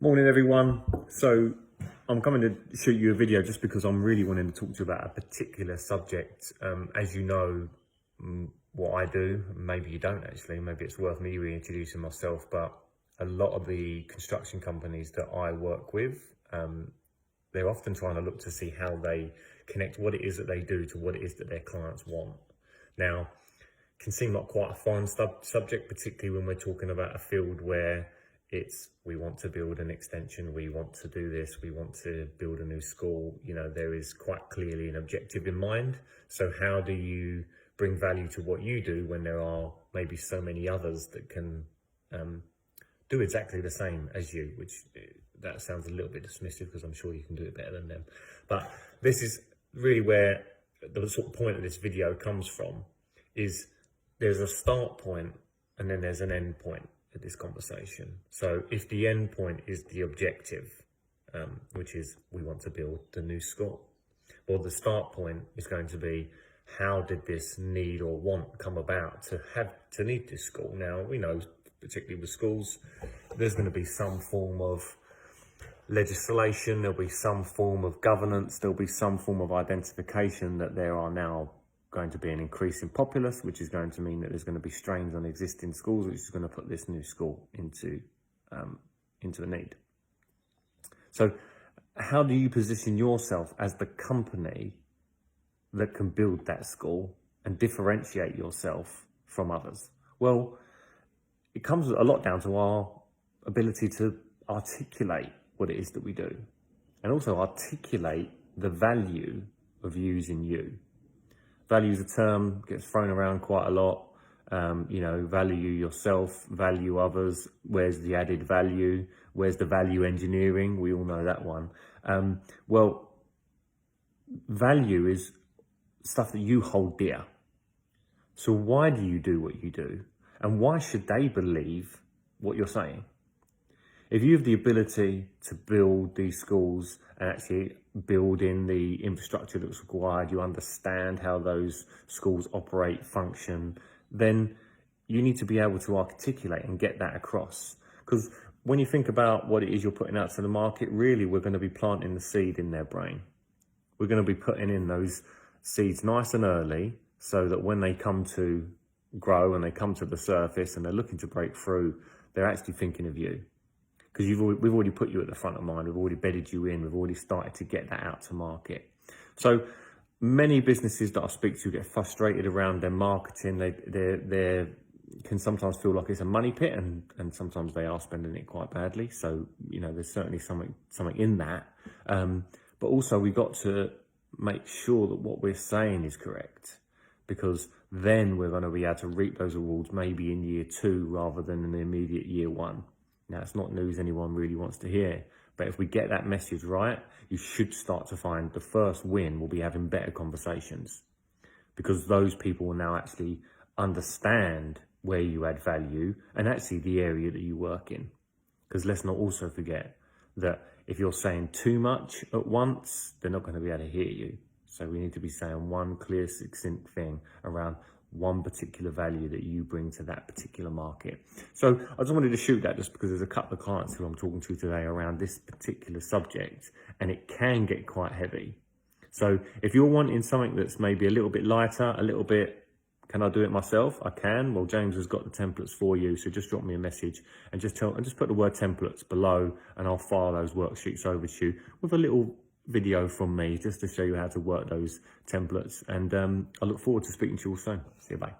Morning everyone. So I'm coming to shoot you a video just because I'm really wanting to talk to you about a particular subject. As you know, what I do, maybe you don't actually, maybe it's worth me reintroducing myself, but a lot of the construction companies that I work with, they're often trying to look to see how they connect what it is that they do to what it is that their clients want. Now, it can seem like quite a foreign subject, particularly when we're talking about a field where we want to build an extension, we want to do this, we want to build a new school. You know, there is quite clearly an objective in mind. So how do you bring value to what you do when there are maybe so many others that can do exactly the same as you, which that sounds a little bit dismissive because I'm sure you can do it better than them. But this is really where the sort of point of this video comes from, is there's a start point and then there's an end point at this conversation. So if the end point is the objective, which is we want to build the new school, well, the start point is going to be, how did this need or want come about to need this school? Now, we know, particularly with schools, there's going to be some form of legislation, there'll be some form of governance, there'll be some form of identification that there are now going to be an increase in populace, which is going to mean that there's going to be strains on existing schools, which is going to put this new school into a need. So how do you position yourself as the company that can build that school and differentiate yourself from others? Well, it comes a lot down to our ability to articulate what it is that we do, and also articulate the value of using you. Value is a term gets thrown around quite a lot. Value yourself, value others. Where's the added value? Where's the value engineering? We all know that one. Well, value is stuff that you hold dear. So why do you do what you do? And why should they believe what you're saying? If you have the ability to build these schools and actually build in the infrastructure that's required, you understand how those schools operate, function, then you need to be able to articulate and get that across. Because when you think about what it is you're putting out to the market, really we're going to be planting the seed in their brain. We're going to be putting in those seeds nice and early so that when they come to grow and they come to the surface and they're looking to break through, they're actually thinking of you. Because we've already put you at the front of mind, we've already bedded you in, we've already started to get that out to market. So many businesses that I speak to get frustrated around their marketing. They can sometimes feel like it's a money pit, and sometimes they are spending it quite badly. So, there's certainly something in that. But also we've got to make sure that what we're saying is correct, because then we're going to be able to reap those rewards maybe in year 2 rather than in the immediate year 1. Now, it's not news anyone really wants to hear, but if we get that message right, you should start to find the first win will be having better conversations, because those people will now actually understand where you add value and actually the area that you work in. Because let's not also forget that if you're saying too much at once, they're not going to be able to hear you. So we need to be saying one clear, succinct thing around one particular value that you bring to that particular market. So I just wanted to shoot that just because there's a couple of clients who I'm talking to today around this particular subject, and it can get quite heavy. So if you're wanting something that's maybe a little bit lighter, a little bit, can I do it myself? I can. Well, James has got the templates for you. So just drop me a message and just put the word templates below, and I'll file those worksheets over to you with a little video from me just to show you how to work those templates. And I look forward to speaking to you all soon. See you, bye.